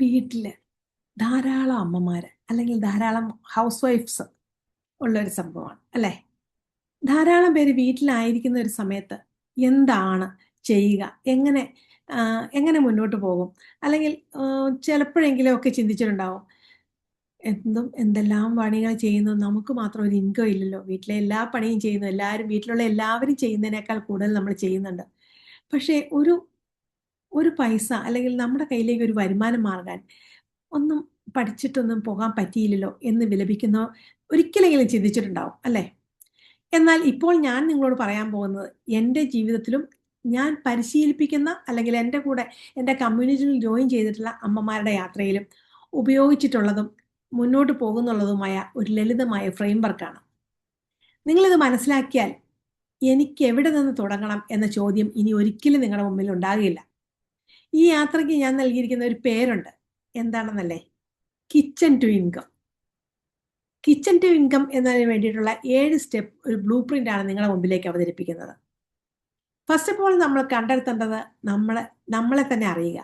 വീട്ടില് ധാരാളം അമ്മമാര് അല്ലെങ്കിൽ ധാരാളം ഹൗസ് വൈഫ്സ് ഉള്ള ഒരു സംഭവമാണ് അല്ലേ? ധാരാളം പേര് വീട്ടിലായിരിക്കുന്ന ഒരു സമയത്ത് എന്താണ് ചെയ്യുക, എങ്ങനെ എങ്ങനെ മുന്നോട്ട് പോകും, അല്ലെങ്കിൽ ചിലപ്പോഴെങ്കിലും ഒക്കെ ചിന്തിച്ചിട്ടുണ്ടാവും, എന്തെല്ലാം പണികൾ ചെയ്യുന്നു, നമുക്ക് മാത്രം ഒരു ഇൻകം ഇല്ലല്ലോ, വീട്ടിലെ എല്ലാ പണിയും ചെയ്യുന്നു, എല്ലാവരും വീട്ടിലുള്ള എല്ലാവരും ചെയ്യുന്നതിനേക്കാൾ കൂടുതൽ നമ്മൾ ചെയ്യുന്നുണ്ട്. പക്ഷേ ഒരു ഒരു പൈസ അല്ലെങ്കിൽ നമ്മുടെ കയ്യിലേക്ക് ഒരു വരുമാനം മാർഗാൻ ഒന്നും പഠിച്ചിട്ടൊന്നും പോകാൻ പറ്റിയില്ലല്ലോ എന്ന് വിലപിക്കുന്ന ഒരിക്കലെങ്കിലും ചിന്തിച്ചിട്ടുണ്ടാവും അല്ലേ? എന്നാൽ ഇപ്പോൾ ഞാൻ നിങ്ങളോട് പറയാൻ പോകുന്നത് എൻ്റെ ജീവിതത്തിലും ഞാൻ പരിശീലിപ്പിക്കുന്ന അല്ലെങ്കിൽ എൻ്റെ കൂടെ എൻ്റെ കമ്മ്യൂണിറ്റിയിൽ ജോയിൻ ചെയ്തിട്ടുള്ള അമ്മമാരുടെ യാത്രയിലും ഉപയോഗിച്ചിട്ടുള്ളതും മുന്നോട്ട് പോകുന്നുള്ളതുമായ ഒരു ലളിതമായ ഫ്രെയിം വർക്കാണ്. നിങ്ങളിത് മനസ്സിലാക്കിയാൽ എനിക്ക് എവിടെ നിന്ന് തുടങ്ങണം എന്ന ചോദ്യം ഇനി ഒരിക്കലും നിങ്ങളുടെ മുമ്പിൽ ഉണ്ടാകില്ല. ഈ യാത്രയ്ക്ക് ഞാൻ നൽകിയിരിക്കുന്ന ഒരു പേരുണ്ട്. എന്താണെന്നല്ലേ? Kitchen to income. Kitchen to income എന്നതിന് വേണ്ടിയിട്ടുള്ള 7 സ്റ്റെപ്പ് ഒരു ബ്ലൂ പ്രിന്റ് ആണ് നിങ്ങളുടെ മുമ്പിലേക്ക് അവതരിപ്പിക്കുന്നത്. ഫസ്റ്റ് ഓഫ് ഓൾ നമ്മൾ കണ്ടെത്തേണ്ടത് നമ്മളെ തന്നെ അറിയുക,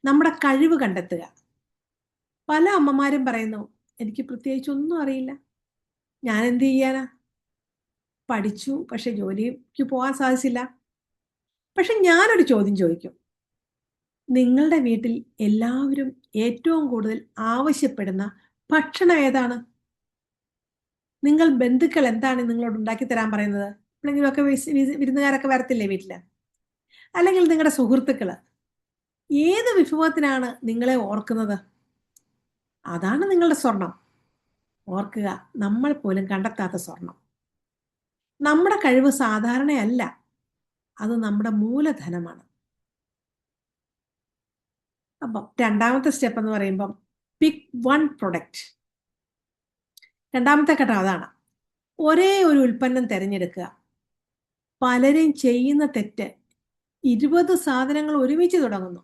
നമ്മുടെ കഴിവ് കണ്ടെത്തുക. പല അമ്മമാരും പറയുന്നു, എനിക്ക് പ്രത്യേകിച്ച് ഒന്നും അറിയില്ല, ഞാൻ എന്ത് ചെയ്യാനാ, പഠിച്ചു പക്ഷെ ജോലിക്ക് പോകാൻ സാധിച്ചില്ല. പക്ഷെ ഞാനൊരു ചോദ്യം ചോദിക്കും, നിങ്ങളുടെ വീട്ടിൽ എല്ലാവരും ഏറ്റവും കൂടുതൽ ആവശ്യപ്പെടുന്ന ഭക്ഷണം ഏതാണ്? നിങ്ങൾ ബന്ധുക്കൾ എന്താണ് നിങ്ങളോട് ഉണ്ടാക്കി തരാൻ പറയുന്നത്? എപ്പോഴെങ്കിലുമൊക്കെ വിരുന്നുകാരൊക്കെ വരത്തില്ലേ വീട്ടില്? അല്ലെങ്കിൽ നിങ്ങളുടെ സുഹൃത്തുക്കള് ഏത് വിഭവത്തിനാണ് നിങ്ങളെ ഓർക്കുന്നത്? അതാണ് നിങ്ങളുടെ സ്വർണം. ഓർക്കുക, നമ്മൾ പോലും കണ്ടെത്താത്ത സ്വർണം. നമ്മുടെ കഴിവ് സാധാരണയല്ല, അത് നമ്മുടെ മൂലധനമാണ്. അപ്പം രണ്ടാമത്തെ സ്റ്റെപ്പ് എന്ന് പറയുമ്പം പിക്ക് വൺ പ്രൊഡക്റ്റ്. രണ്ടാമത്തെ ഘട്ടം അതാണ്. ഒരേ ഒരു ഉൽപ്പന്നം തിരഞ്ഞെടുക്കുക. പലരും ചെയ്യുന്ന തെറ്റ് 20 സാധനങ്ങൾ ഒരുമിച്ച് തുടങ്ങുന്നു.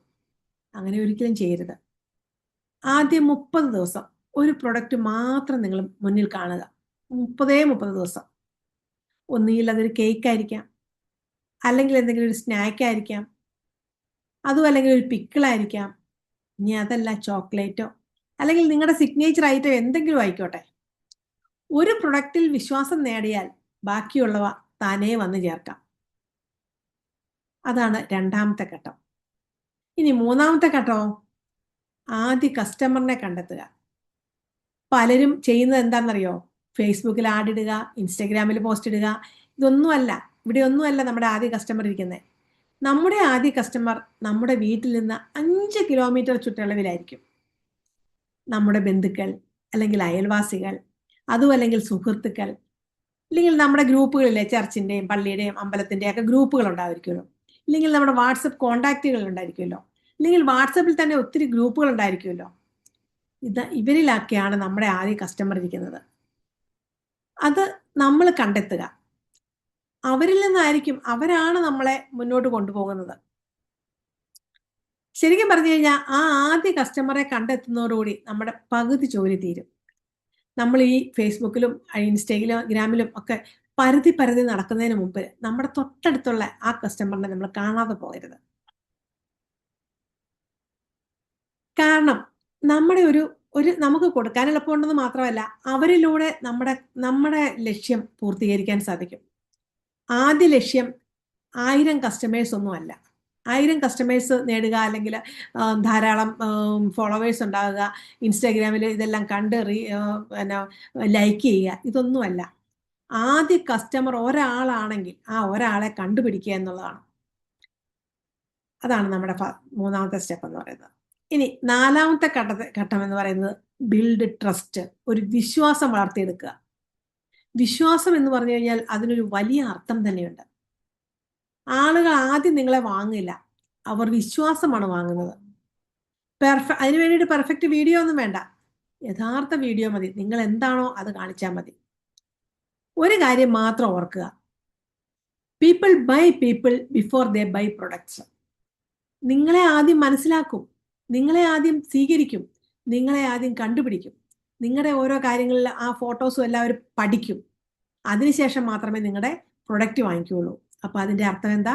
അങ്ങനെ ഒരിക്കലും ചെയ്യരുത്. ആദ്യം 30 ദിവസം ഒരു പ്രൊഡക്റ്റ് മാത്രം നിങ്ങൾ മുന്നിൽ കാണുക. 30 ദിവസം. ഒന്നുകിൽ അതൊരു കേക്ക് ആയിരിക്കാം, അല്ലെങ്കിൽ എന്തെങ്കിലും ഒരു സ്നാക്ക് ആയിരിക്കാം, അതും അല്ലെങ്കിൽ ഒരു പിക്കിളായിരിക്കാം, ഇനി അതല്ല ചോക്ലേറ്റോ, അല്ലെങ്കിൽ നിങ്ങളുടെ സിഗ്നേച്ചർ ഐറ്റം എന്തെങ്കിലും ആയിക്കോട്ടെ. ഒരു പ്രൊഡക്റ്റിൽ വിശ്വാസം നേടിയാൽ ബാക്കിയുള്ളവ താനേ വന്ന് ചേർക്കാം. അതാണ് രണ്ടാമത്തെ ഘട്ടം. ഇനി മൂന്നാമത്തെ ഘട്ടമോ? ആദ്യ കസ്റ്റമറിനെ കണ്ടെത്തുക. പലരും ചെയ്യുന്നത് എന്താണെന്നറിയോ? ഫേസ്ബുക്കിൽ ആഡ് ഇടുക, ഇൻസ്റ്റഗ്രാമിൽ പോസ്റ്റ് ഇടുക. ഇതൊന്നുമല്ല, ഇവിടെ ഒന്നുമല്ല നമ്മുടെ ആദ്യ കസ്റ്റമർ ഇരിക്കുന്നത്. നമ്മുടെ ആദ്യ കസ്റ്റമർ നമ്മുടെ വീട്ടിൽ നിന്ന് 5 കിലോമീറ്റർ ചുറ്റളവിലായിരിക്കും. നമ്മുടെ ബന്ധുക്കൾ, അല്ലെങ്കിൽ അയൽവാസികൾ, അതും അല്ലെങ്കിൽ സുഹൃത്തുക്കൾ, അല്ലെങ്കിൽ നമ്മുടെ ഗ്രൂപ്പുകളിലെ ചർച്ചിന്റെയും പള്ളിയുടെയും അമ്പലത്തിന്റെയും ഒക്കെ ഗ്രൂപ്പുകൾ ഉണ്ടായിരിക്കുമല്ലോ, ഇല്ലെങ്കിൽ നമ്മുടെ വാട്സപ്പ് കോണ്ടാക്റ്റുകൾ ഉണ്ടായിരിക്കുമല്ലോ, അല്ലെങ്കിൽ വാട്സപ്പിൽ തന്നെ ഒത്തിരി ഗ്രൂപ്പുകൾ ഉണ്ടായിരിക്കുമല്ലോ. ഇവരിലൊക്കെയാണ് നമ്മുടെ ആദ്യ കസ്റ്റമർ ഇരിക്കുന്നത്. അത് നമ്മൾ കണ്ടെത്തുക. അവരിൽ നിന്നായിരിക്കും, അവരാണ് നമ്മളെ മുന്നോട്ട് കൊണ്ടുപോകുന്നത്. ശരിക്കും പറഞ്ഞു കഴിഞ്ഞാൽ ആ ആദ്യ കസ്റ്റമറെ കണ്ടെത്തുന്നതോടുകൂടി നമ്മുടെ പകുതി ജോലി തീരും. നമ്മൾ ഈ ഫേസ്ബുക്കിലും ഇൻസ്റ്റഗ്രാമിലും ഒക്കെ പരതി നടക്കുന്നതിന് മുമ്പ് നമ്മുടെ തൊട്ടടുത്തുള്ള ആ കസ്റ്റമറിനെ നമ്മൾ കാണാതെ പോകരുത്. കാരണം നമ്മുടെ ഒരു നമുക്ക് കൊടുക്കാൻ എളുപ്പമുണ്ടെന്ന് മാത്രമല്ല, അവരിലൂടെ നമ്മുടെ ലക്ഷ്യം പൂർത്തീകരിക്കാൻ സാധിക്കും. ആദ്യ ലക്ഷ്യം 1000 കസ്റ്റമേഴ്സ് ഒന്നുമല്ല. 1000 കസ്റ്റമേഴ്സ് നേടുക, അല്ലെങ്കിൽ ധാരാളം ഫോളോവേഴ്സ് ഉണ്ടാകുക, ഇൻസ്റ്റാഗ്രാമിൽ ഇതെല്ലാം കണ്ട് പിന്നെ ലൈക്ക് ചെയ്യുക, ഇതൊന്നുമല്ല. ആദ്യ കസ്റ്റമർ ഒരാളാണെങ്കിൽ ആ ഒരാളെ കണ്ടുപിടിക്കുക എന്നുള്ളതാണ്. അതാണ് നമ്മുടെ മൂന്നാമത്തെ സ്റ്റെപ്പ് എന്ന് പറയുന്നത്. ഇനി നാലാമത്തെ ഘട്ടം എന്ന് പറയുന്നത് ബിൽഡ് ട്രസ്റ്റ്, ഒരു വിശ്വാസം വളർത്തിയെടുക്കുക. വിശ്വാസം എന്ന് പറഞ്ഞു കഴിഞ്ഞാൽ അതിനൊരു വലിയ അർത്ഥം തന്നെയുണ്ട്. ആളുകൾ ആദ്യം നിങ്ങളെ വാങ്ങില്ല, അവർ വിശ്വാസമാണ് വാങ്ങുന്നത്. അതിന് വേണ്ടിയിട്ട് പെർഫെക്റ്റ് വീഡിയോ ഒന്നും വേണ്ട, യഥാർത്ഥ വീഡിയോ മതി. നിങ്ങൾ എന്താണോ അത് കാണിച്ചാൽ മതി. ഒരു കാര്യം മാത്രം ഓർക്കുക, people buy people before they buy products. നിങ്ങളെ ആദ്യം മനസ്സിലാക്കും, നിങ്ങളെ ആദ്യം സ്വീകരിക്കും, നിങ്ങളെ ആദ്യം കണ്ടുപിടിക്കും, നിങ്ങളുടെ ഓരോ കാര്യങ്ങളിൽ ആ ഫോട്ടോസും എല്ലാവരും പഠിക്കും. അതിനുശേഷം മാത്രമേ നിങ്ങളുടെ പ്രൊഡക്റ്റ് വാങ്ങിക്കുകയുള്ളൂ. അപ്പൊ അതിന്റെ അർത്ഥം എന്താ?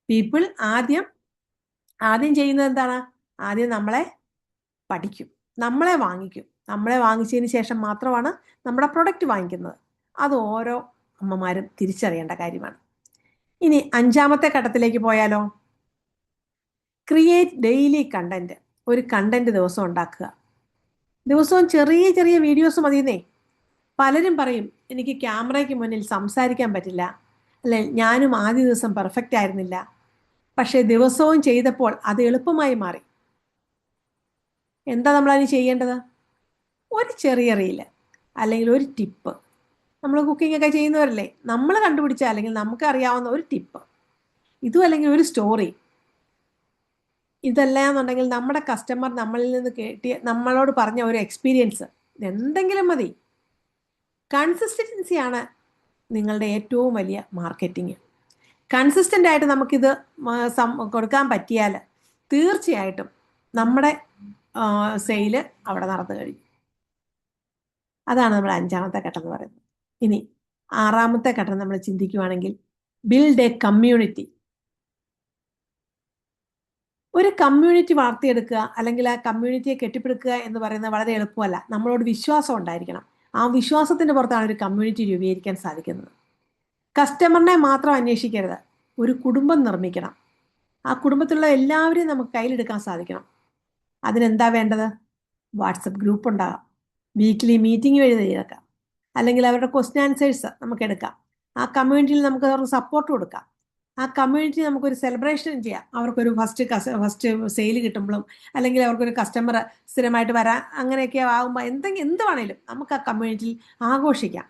പീപ്പിൾ ആദ്യം ചെയ്യുന്നത് എന്താണ്? ആദ്യം നമ്മളെ പഠിക്കും, നമ്മളെ വാങ്ങിക്കും. നമ്മളെ വാങ്ങിച്ചതിന് ശേഷം മാത്രമാണ് നമ്മുടെ പ്രൊഡക്റ്റ് വാങ്ങിക്കുന്നത്. അത് ഓരോ അമ്മമാരും തിരിച്ചറിയേണ്ട കാര്യമാണ്. ഇനി 5ാമത്തെ ഘട്ടത്തിലേക്ക് പോയാലോ? Create daily content. ഒരു കണ്ടന്റ് ദിവസം ഉണ്ടാക്കുക. ദിവസവും ചെറിയ ചെറിയ വീഡിയോസ് മതിയെന്നേ. പലരും പറയും എനിക്ക് ക്യാമറയ്ക്ക് മുന്നിൽ സംസാരിക്കാൻ പറ്റില്ല, അല്ലെ ഞാനും ആദ്യ ദിവസം പെർഫെക്റ്റ് ആയിരുന്നില്ല. പക്ഷെ ദിവസവും ചെയ്തപ്പോൾ അത് എളുപ്പമായി മാറി. എന്താ നമ്മൾ അതിന് ചെയ്യേണ്ടത്? ഒരു ചെറിയ റീല് അല്ലെങ്കിൽ ഒരു ടിപ്പ്. നമ്മൾ കുക്കിംഗ് ഒക്കെ ചെയ്യുന്നവരല്ലേ, നമ്മൾ കണ്ടുപിടിച്ച അല്ലെങ്കിൽ നമുക്ക് അറിയാവുന്ന ഒരു ടിപ്പ്, ഇതും അല്ലെങ്കിൽ ഒരു സ്റ്റോറി. ഇതല്ല എന്നുണ്ടെങ്കിൽ നമ്മുടെ കസ്റ്റമർ നമ്മളിൽ നിന്ന് നമ്മളോട് പറഞ്ഞ ഒരു എക്സ്പീരിയൻസ്, ഇതെന്തെങ്കിലും മതി. കൺസിസ്റ്റൻസിയാണ് നിങ്ങളുടെ ഏറ്റവും വലിയ മാർക്കറ്റിംഗ്. കൺസിസ്റ്റൻ്റ് ആയിട്ട് നമുക്കിത് കൊടുക്കാൻ പറ്റിയാൽ തീർച്ചയായിട്ടും നമ്മുടെ സെയില് അവിടെ നടന്നു കഴിയും. അതാണ് നമ്മൾ 5ാമത്തെ ഘട്ടം എന്ന് പറയുന്നത്. ഇനി 6ാമത്തെ ഘട്ടം നമ്മൾ ചിന്തിക്കുകയാണെങ്കിൽ ബിൽഡ് എ കമ്മ്യൂണിറ്റി. ഒരു കമ്മ്യൂണിറ്റി വളർത്തിയെടുക്കുക അല്ലെങ്കിൽ ആ കമ്മ്യൂണിറ്റിയെ കെട്ടിപ്പടുക്കുക എന്ന് പറയുന്നത് വളരെ എളുപ്പമല്ല. നമ്മളോട് വിശ്വാസം ഉണ്ടായിരിക്കണം. ആ വിശ്വാസത്തിന്റെ പുറത്താണ് ഒരു കമ്മ്യൂണിറ്റി രൂപീകരിക്കാൻ സാധിക്കുന്നത്. കസ്റ്റമറിനെ മാത്രം അന്വേഷിക്കരുത്, ഒരു കുടുംബം നിർമ്മിക്കണം. ആ കുടുംബത്തിലുള്ള എല്ലാവരെയും നമുക്ക് കയ്യിലെടുക്കാൻ സാധിക്കണം. അതിനെന്താ വേണ്ടത്? വാട്സപ്പ് ഗ്രൂപ്പ് ഉണ്ടാകാം, വീക്ക്ലി മീറ്റിംഗ് എഴുതിയേക്കാം, അല്ലെങ്കിൽ അവരുടെ ക്വസ്റ്റ്യൻ ആൻസേഴ്സ് നമുക്ക് എടുക്കാം. ആ കമ്മ്യൂണിറ്റിയിൽ നമുക്ക് അവർക്ക് സപ്പോർട്ട് കൊടുക്കാം. ആ കമ്മ്യൂണിറ്റി നമുക്കൊരു സെലിബ്രേഷൻ ചെയ്യാം. അവർക്കൊരു ഫസ്റ്റ് സെയിൽ കിട്ടുമ്പോഴും അല്ലെങ്കിൽ അവർക്കൊരു കസ്റ്റമർ സ്ഥിരമായിട്ട് വരാൻ അങ്ങനെയൊക്കെ ആകുമ്പോൾ എന്ത് വേണേലും നമുക്ക് ആ കമ്മ്യൂണിറ്റിയിൽ ആഘോഷിക്കാം.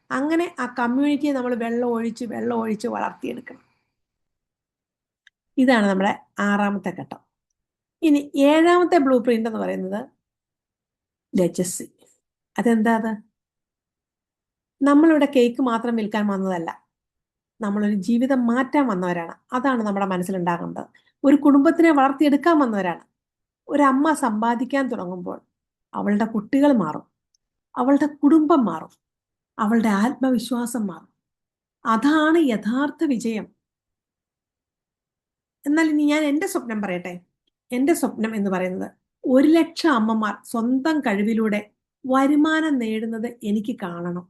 അങ്ങനെ ആ കമ്മ്യൂണിറ്റിയെ നമ്മൾ വെള്ളം ഒഴിച്ച് വളർത്തിയെടുക്കണം. ഇതാണ് നമ്മുടെ 6ാമത്തെ ഘട്ടം. ഇനി 7ാമത്തെ ബ്ലൂ പ്രിന്റ് എന്ന് പറയുന്നത് ലെജസി. അതെന്താ? അത് നമ്മളിവിടെ കേക്ക് മാത്രം വിൽക്കാൻ വന്നതല്ല, നമ്മളൊരു ജീവിതം മാറ്റാൻ വന്നവരാണ്. അതാണ് നമ്മുടെ മനസ്സിലുണ്ടാകേണ്ടത്. ഒരു കുടുംബത്തിനെ വളർത്തിയെടുക്കാൻ വന്നവരാണ്. ഒരമ്മ സമ്പാദിക്കാൻ തുടങ്ങുമ്പോൾ അവളുടെ കുട്ടികൾ മാറും, അവളുടെ കുടുംബം മാറും, അവളുടെ ആത്മവിശ്വാസം മാറും. അതാണ് യഥാർത്ഥ വിജയം. എന്നാൽ ഇനി ഞാൻ എൻ്റെ സ്വപ്നം പറയട്ടെ. എൻ്റെ സ്വപ്നം എന്ന് പറയുന്നത് 1,00,000 അമ്മമാർ സ്വന്തം കഴിവിലൂടെ വരുമാനം നേടുന്നത് എനിക്ക് കാണണം.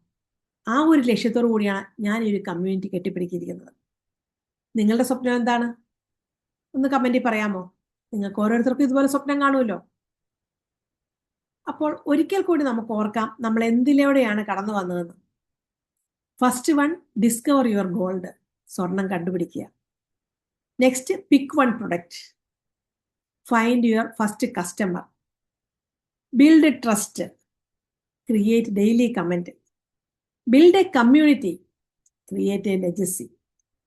ആ ഒരു ലക്ഷ്യത്തോടു കൂടിയാണ് ഞാൻ ഈ ഒരു കമ്മ്യൂണിറ്റി കെട്ടിപ്പിടിക്കിയിരിക്കുന്നത്. നിങ്ങളുടെ സ്വപ്നം എന്താണ്? ഒന്ന് കമന്റിൽ പറയാമോ? നിങ്ങൾക്ക് ഓരോരുത്തർക്കും ഇതുപോലെ സ്വപ്നം കാണുമല്ലോ. അപ്പോൾ ഒരിക്കൽ കൂടി നമുക്ക് ഓർക്കാം നമ്മൾ എന്തിലൂടെയാണ് കടന്നു വന്നതെന്ന്. First one, discover your gold. സ്വർണം കണ്ടുപിടിക്കുക. Next, pick one product. Find your first customer. Build trust. Create daily comment. Build a community. Create a legacy.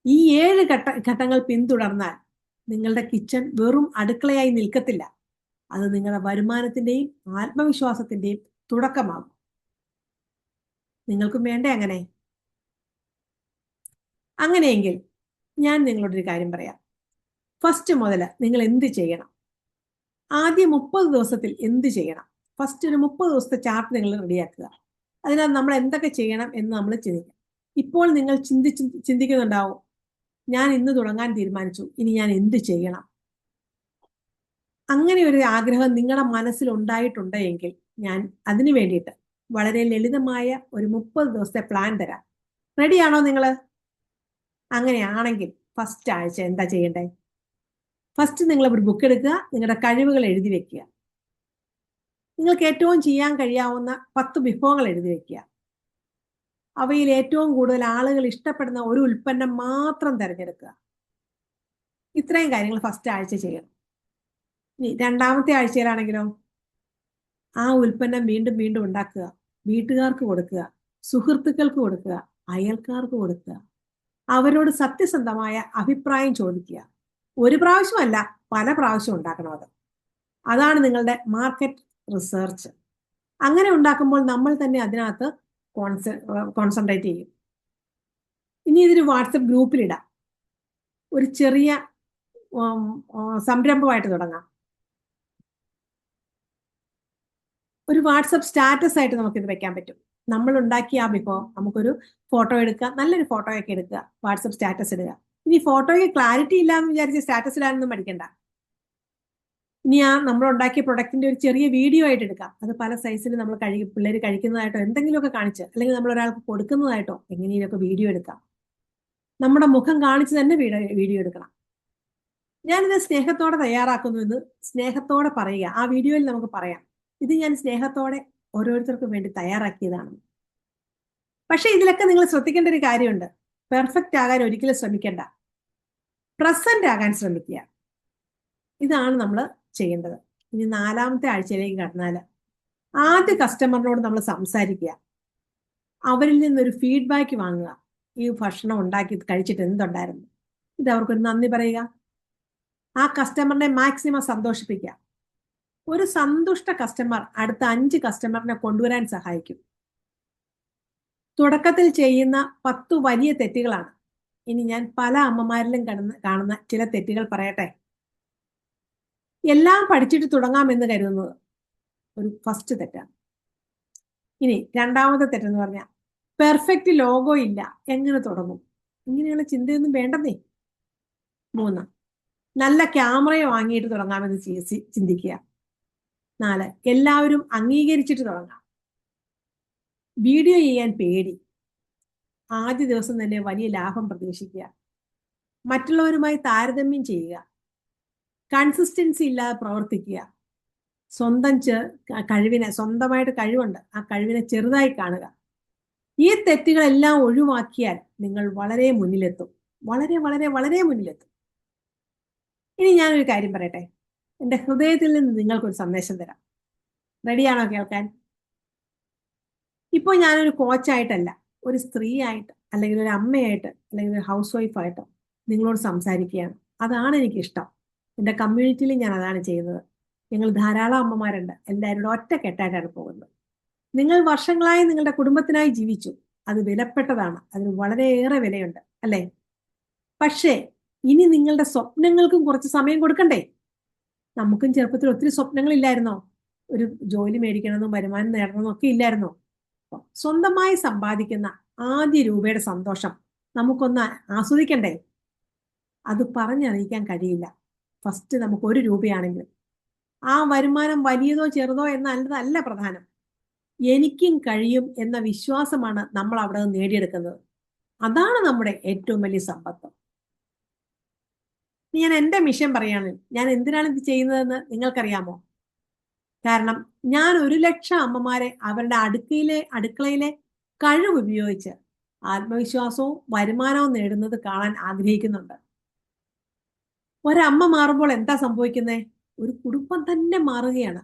ഈ 7 ഘട്ടങ്ങൾ പിന്തുടർന്നാൽ നിങ്ങളുടെ കിച്ചൺ വെറും അടുക്കളയായി നിൽക്കത്തില്ല. അത് നിങ്ങളുടെ വരുമാനത്തിന്റെയും ആത്മവിശ്വാസത്തിന്റെയും തുടക്കമാകും. നിങ്ങൾക്കും വേണ്ടേ അങ്ങനെ? അങ്ങനെയെങ്കിൽ ഞാൻ നിങ്ങളോടൊരു കാര്യം പറയാം. ഫസ്റ്റ് മുതൽ നിങ്ങൾ എന്ത് ചെയ്യണം? ആദ്യ 30 ദിവസത്തിൽ എന്ത് ചെയ്യണം? ഫസ്റ്റ് ഒരു 30 ദിവസത്തെ ചാർട്ട് നിങ്ങൾ റെഡിയാക്കുക. അതിനാൽ നമ്മൾ എന്തൊക്കെ ചെയ്യണം എന്ന് നമ്മൾ ചിന്തിക്കാം. ഇപ്പോൾ നിങ്ങൾ ചിന്തിക്കുന്നുണ്ടാവും, ഞാൻ ഇന്ന് തുടങ്ങാൻ തീരുമാനിച്ചു, ഇനി ഞാൻ എന്ത് ചെയ്യണം? അങ്ങനെ ഒരു ആഗ്രഹം നിങ്ങളുടെ മനസ്സിൽ ഉണ്ടായിട്ടുണ്ടെങ്കിൽ ഞാൻ അതിനു വേണ്ടിയിട്ട് വളരെ ലളിതമായ ഒരു 30 ദിവസത്തെ പ്ലാൻ തരാം. റെഡിയാണോ നിങ്ങൾ? അങ്ങനെയാണെങ്കിൽ ഫസ്റ്റ് ആഴ്ച എന്താ ചെയ്യേണ്ടേ? ഫസ്റ്റ് നിങ്ങൾ ഒരു ബുക്ക് എടുക്കുക, നിങ്ങളുടെ കഴിവുകൾ എഴുതി വെക്കുക. നിങ്ങൾക്ക് ഏറ്റവും ചെയ്യാൻ കഴിയാവുന്ന 10 വിഭവങ്ങൾ എഴുതി വെക്കുക. അവയിൽ ഏറ്റവും കൂടുതൽ ആളുകൾ ഇഷ്ടപ്പെടുന്ന ഒരു ഉൽപ്പന്നം മാത്രം തിരഞ്ഞെടുക്കുക. ഇത്രയും കാര്യങ്ങൾ ഫസ്റ്റ് ആഴ്ച ചെയ്യണം. ഇനി 2ാമത്തെ ആഴ്ചയിലാണെങ്കിലോ, ആ ഉൽപ്പന്നം വീണ്ടും വീണ്ടും ഉണ്ടാക്കുക, വീട്ടുകാർക്ക് കൊടുക്കുക, സുഹൃത്തുക്കൾക്ക് കൊടുക്കുക, അയൽക്കാർക്ക് കൊടുക്കുക, അവരോട് സത്യസന്ധമായ അഭിപ്രായം ചോദിക്കുക. ഒരു പ്രാവശ്യമല്ല, പല പ്രാവശ്യം ഉണ്ടാക്കണം. അതാണ് നിങ്ങളുടെ മാർക്കറ്റ് റിസർച്ച്. അങ്ങനെ ഉണ്ടാക്കുമ്പോൾ നമ്മൾ തന്നെ അതിനകത്ത് കോൺസെൻട്രേറ്റ് ചെയ്യും. ഇനി ഇതൊരു വാട്സപ്പ് ഗ്രൂപ്പിലിടാം. ഒരു ചെറിയ സംരംഭമായിട്ട് തുടങ്ങാം. ഒരു വാട്സപ്പ് സ്റ്റാറ്റസ് ആയിട്ട് നമുക്കിത് വെക്കാൻ പറ്റും. നമ്മൾ ഉണ്ടാക്കിയ ആ വിഭവം നമുക്കൊരു ഫോട്ടോ എടുക്കുക, നല്ലൊരു ഫോട്ടോ ഒക്കെ എടുക്കുക, വാട്സപ്പ് സ്റ്റാറ്റസ് ഇടുക. ഇനി ഫോട്ടോയ്ക്ക് ക്ലാരിറ്റി ഇല്ല എന്ന് വിചാരിച്ച് സ്റ്റാറ്റസ് ഇടാനൊന്നും പഠിക്കണ്ട. ഇനി ആ നമ്മൾ ഉണ്ടാക്കിയ പ്രൊഡക്റ്റിന്റെ ഒരു ചെറിയ വീഡിയോ ആയിട്ട് എടുക്കാം. അത് പല സൈസിൽ നമ്മൾ പിള്ളേർ കഴിക്കുന്നതായിട്ടോ എന്തെങ്കിലുമൊക്കെ കാണിച്ച്, അല്ലെങ്കിൽ നമ്മൾ ഒരാൾക്ക് കൊടുക്കുന്നതായിട്ടോ എങ്ങനെയൊക്കെ വീഡിയോ എടുക്കാം. നമ്മുടെ മുഖം കാണിച്ച് തന്നെ വീഡിയോ എടുക്കണം. ഞാനിത് സ്നേഹത്തോടെ തയ്യാറാക്കുന്നുവെന്ന് സ്നേഹത്തോടെ പറയുക. ആ വീഡിയോയിൽ നമുക്ക് പറയാം, ഇത് ഞാൻ സ്നേഹത്തോടെ ഓരോരുത്തർക്കും വേണ്ടി തയ്യാറാക്കിയതാണ്. പക്ഷെ ഇതിലൊക്കെ നിങ്ങൾ ശ്രദ്ധിക്കേണ്ട ഒരു കാര്യമുണ്ട്. പെർഫെക്റ്റ് ആകാൻ ഒരിക്കലും ശ്രമിക്കേണ്ട. പ്രസന്റ് ആകാൻ ശ്രമിക്കുക. ഇതാണ് നമ്മൾ ചെയ്യേണ്ടത്. ഇനി 4ാമത്തെ ആഴ്ചയിലേക്ക് കടന്നാൽ, ആദ്യ കസ്റ്റമറിനോട് നമ്മൾ സംസാരിക്കുക. അവരിൽ നിന്നൊരു ഫീഡ്ബാക്ക് വാങ്ങുക. ഈ ഭക്ഷണം ഉണ്ടാക്കി കഴിച്ചിട്ട് എന്തുണ്ടായിരുന്നു, ഇത് അവർക്കൊരു നന്ദി പറയുക. ആ കസ്റ്റമറിനെ മാക്സിമം സന്തോഷിപ്പിക്കുക. ഒരു സന്തുഷ്ട കസ്റ്റമർ അടുത്ത 5 കസ്റ്റമറിനെ കൊണ്ടുവരാൻ സഹായിക്കും. തുടക്കത്തിൽ ചെയ്യുന്ന 10 വലിയ തെറ്റുകളാണ്. ഇനി ഞാൻ പല അമ്മമാരിലും കാണുന്ന ചില തെറ്റുകൾ പറയട്ടെ. എല്ലാം പഠിച്ചിട്ട് തുടങ്ങാമെന്ന് കരുതുന്നത് ഒരു ഫസ്റ്റ് തെറ്റാണ്. ഇനി 2ാമത്തെ തെറ്റെന്ന് പറഞ്ഞാൽ, പെർഫെക്റ്റ് ലോഗോ ഇല്ല, എങ്ങനെ തുടങ്ങും? ഇങ്ങനെയുള്ള ചിന്തയൊന്നും വേണ്ടെന്നേ. 3, നല്ല ക്യാമറയോ വാങ്ങിയിട്ട് തുടങ്ങാമെന്ന് ചിന്തിക്കുക. 4, എല്ലാവരും അംഗീകരിച്ചിട്ട് തുടങ്ങാം. വീഡിയോ ചെയ്യാൻ പേടി. ആദ്യ ദിവസം തന്നെ വലിയ ലാഭം പ്രതീക്ഷിക്കുക. മറ്റുള്ളവരുമായി താരതമ്യം ചെയ്യുക. കൺസിസ്റ്റൻസി ഇല്ലാതെ പ്രവർത്തിക്കുക. സ്വന്തമായിട്ട് കഴിവുണ്ട്, ആ കഴിവിനെ ചെറുതായി കാണുക. ഈ തെറ്റുകളെല്ലാം ഒഴിവാക്കിയാൽ നിങ്ങൾ വളരെ മുന്നിലെത്തും. വളരെ വളരെ വളരെ മുന്നിലെത്തും. ഇനി ഞാനൊരു കാര്യം പറയട്ടെ. എൻ്റെ ഹൃദയത്തിൽ നിന്ന് നിങ്ങൾക്കൊരു സന്ദേശം തരാം. റെഡിയാണോ കേൾക്കാൻ? ഇപ്പോൾ ഞാനൊരു കോച്ചായിട്ടല്ല, ഒരു സ്ത്രീയായിട്ട്, അല്ലെങ്കിൽ ഒരു അമ്മയായിട്ട്, അല്ലെങ്കിൽ ഒരു ഹൗസ് വൈഫായിട്ട് നിങ്ങളോട് സംസാരിക്കുകയാണ്. അതാണ് എനിക്കിഷ്ടം. എൻ്റെ കമ്മ്യൂണിറ്റിയിൽ ഞാൻ അതാണ് ചെയ്യുന്നത്. ഞങ്ങൾ ധാരാളം അമ്മമാരുണ്ട്. എല്ലാവരും ഒറ്റക്കെട്ടായിട്ടാണ് പോകുന്നത്. നിങ്ങൾ വർഷങ്ങളായി നിങ്ങളുടെ കുടുംബത്തിനായി ജീവിച്ചു. അത് വിലപ്പെട്ടതാണ്. അതിന് വളരെയേറെ വിലയുണ്ട്, അല്ലേ? പക്ഷേ ഇനി നിങ്ങളുടെ സ്വപ്നങ്ങൾക്കും കുറച്ച് സമയം കൊടുക്കണ്ടേ? നമുക്കും ചെറുപ്പത്തിൽ ഒത്തിരി സ്വപ്നങ്ങളില്ലായിരുന്നോ? ഒരു ജോലി മേടിക്കണമെന്നും വരുമാനം നേടണമെന്നും ഒക്കെ ഇല്ലായിരുന്നോ? സ്വന്തമായി സമ്പാദിക്കുന്ന ആദ്യ രൂപയുടെ സന്തോഷം നമുക്കൊന്ന് ആസ്വദിക്കണ്ടേ? അത് പറഞ്ഞറിയിക്കാൻ കഴിയില്ല. ഫസ്റ്റ് നമുക്ക് 1 രൂപയാണെങ്കിലും ആ വരുമാനം വലിയതോ ചെറുതോ എന്നല്ല പ്രധാനം. എനിക്കും കഴിയും എന്ന വിശ്വാസമാണ് നമ്മൾ അവിടെ നിന്ന് നേടിയെടുക്കുന്നത്. അതാണ് നമ്മുടെ ഏറ്റവും വലിയ സമ്പത്ത്. ഞാൻ എൻ്റെ മിഷൻ പറയാണ്. ഞാൻ എന്തിനാണ് ഇത് ചെയ്യുന്നതെന്ന് നിങ്ങൾക്കറിയാമോ? കാരണം ഞാൻ 1,00,000 അമ്മമാരെ അവരുടെ അടുക്കളയിലെ കഴിവ് ഉപയോഗിച്ച് ആത്മവിശ്വാസവും വരുമാനവും നേടുന്നത് കാണാൻ ആഗ്രഹിക്കുന്നുണ്ട്. ഒരമ്മ മാറുമ്പോൾ എന്താ സംഭവിക്കുന്നത്? ഒരു കുടുംബം തന്നെ മാറുകയാണ്.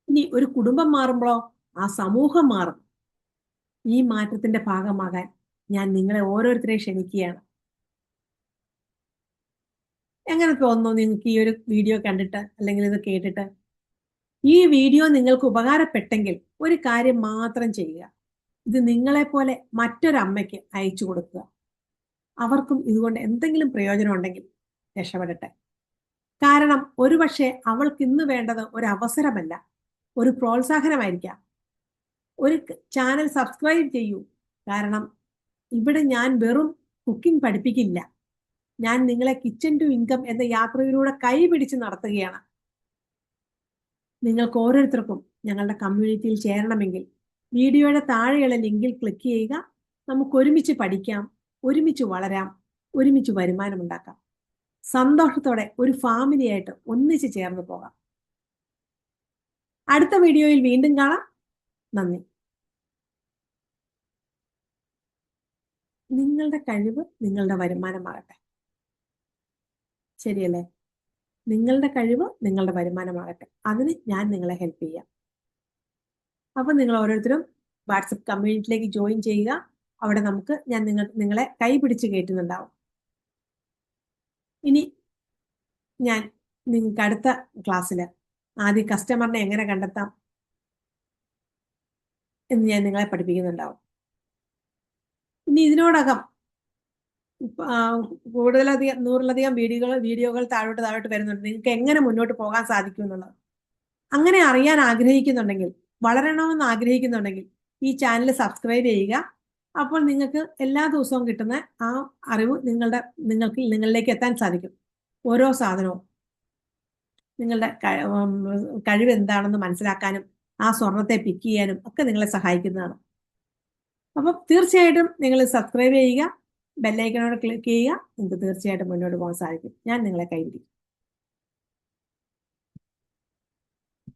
ഇനി ഒരു കുടുംബം മാറുമ്പോഴോ ആ സമൂഹം മാറും. ഈ മാറ്റത്തിന്റെ ഭാഗമാകാൻ ഞാൻ നിങ്ങളെ ഓരോരുത്തരെയും ക്ഷണിക്കുകയാണ്. എങ്ങനെ തോന്നുന്നു നിങ്ങൾക്ക് ഈ ഒരു വീഡിയോ കണ്ടിട്ട്, അല്ലെങ്കിൽ ഇത് കേട്ടിട്ട്? ഈ വീഡിയോ നിങ്ങൾക്ക് ഉപകാരപ്പെട്ടെങ്കിൽ ഒരു കാര്യം മാത്രം ചെയ്യുക. ഇത് നിങ്ങളെപ്പോലെ മറ്റൊരമ്മയ്ക്ക് അയച്ചു കൊടുക്കുക. അവർക്കും ഇതുകൊണ്ട് എന്തെങ്കിലും പ്രയോജനം ഉണ്ടെങ്കിൽ രക്ഷപ്പെടട്ടെ. കാരണം ഒരുപക്ഷെ അവൾക്ക് ഇന്ന് വേണ്ടത് ഒരു അവസരമല്ല, ഒരു പ്രോത്സാഹനമായിരിക്കാം. ഒരു ചാനൽ സബ്സ്ക്രൈബ് ചെയ്യൂ. കാരണം ഇവിടെ ഞാൻ വെറും കുക്കിംഗ് പഠിപ്പിക്കില്ല. ഞാൻ നിങ്ങളെ കിച്ചൺ ടു ഇൻകം എന്ന യാത്രയിലൂടെ കൈപിടിച്ച് നടത്തുകയാണ്. നിങ്ങൾക്ക് ഓരോരുത്തർക്കും ഞങ്ങളുടെ കമ്മ്യൂണിറ്റിയിൽ ചേരണമെങ്കിൽ വീഡിയോയുടെ താഴെയുള്ള ലിങ്കിൽ ക്ലിക്ക് ചെയ്യുക. നമുക്ക് ഒരുമിച്ച് പഠിക്കാം, ഒരുമിച്ച് വളരാം, ഒരുമിച്ച് വരുമാനമുണ്ടാക്കാം. സന്തോഷത്തോടെ ഒരു ഫാമിലിയായിട്ട് ഒന്നിച്ച് ചേർന്ന് പോകാം. അടുത്ത വീഡിയോയിൽ വീണ്ടും കാണാം. നന്ദി. നിങ്ങളുടെ കഴിവ് നിങ്ങളുടെ വരുമാനമാകട്ടെ. ശരിയല്ലേ? നിങ്ങളുടെ കഴിവ് നിങ്ങളുടെ വരുമാനമാകട്ടെ. അതിന് ഞാൻ നിങ്ങളെ ഹെൽപ്പ് ചെയ്യാം. അപ്പൊ നിങ്ങൾ ഓരോരുത്തരും വാട്സപ്പ് കമ്മ്യൂണിറ്റിയിലേക്ക് ജോയിൻ ചെയ്യുക. അവിടെ ഞാൻ നിങ്ങളെ കൈ പിടിച്ച് കയറ്റുന്നുണ്ടാവും. ഇനി ഞാൻ നിങ്ങൾക്ക് അടുത്ത ക്ലാസ്സിൽ ആദ്യം കസ്റ്റമറിനെ എങ്ങനെ കണ്ടെത്താം എന്ന് ഞാൻ നിങ്ങളെ പഠിപ്പിക്കുന്നുണ്ടാവും. ഇനി ഇതിനോടകം കൂടുതലധികം 100-ലധികം വീഡിയോകൾ താഴോട്ട് വരുന്നുണ്ട്. നിങ്ങൾക്ക് എങ്ങനെ മുന്നോട്ട് പോകാൻ സാധിക്കും എന്നുള്ളത് അങ്ങനെ അറിയാൻ ആഗ്രഹിക്കുന്നുണ്ടെങ്കിൽ, വളരണമെന്ന് ആഗ്രഹിക്കുന്നുണ്ടെങ്കിൽ ഈ ചാനൽ സബ്സ്ക്രൈബ് ചെയ്യുക. അപ്പോൾ നിങ്ങൾക്ക് എല്ലാ ദിവസവും കിട്ടുന്ന ആ അറിവ് നിങ്ങളിലേക്ക് എത്താൻ സാധിക്കും. ഓരോ സാധനവും നിങ്ങളുടെ കഴിവ് എന്താണെന്ന് മനസ്സിലാക്കാനും ആ സ്വർണത്തെ പിക്ക് ചെയ്യാനും ഒക്കെ നിങ്ങളെ സഹായിക്കുന്നതാണ്. അപ്പം തീർച്ചയായിട്ടും നിങ്ങൾ സബ്സ്ക്രൈബ് ചെയ്യുക, ബെല്ലൈക്കനോട് ക്ലിക്ക് ചെയ്യുക. നിങ്ങൾക്ക് തീർച്ചയായിട്ടും മുന്നോട്ട് പോകാൻ സാധിക്കും. ഞാൻ നിങ്ങളെ കൈവിടിക്കും.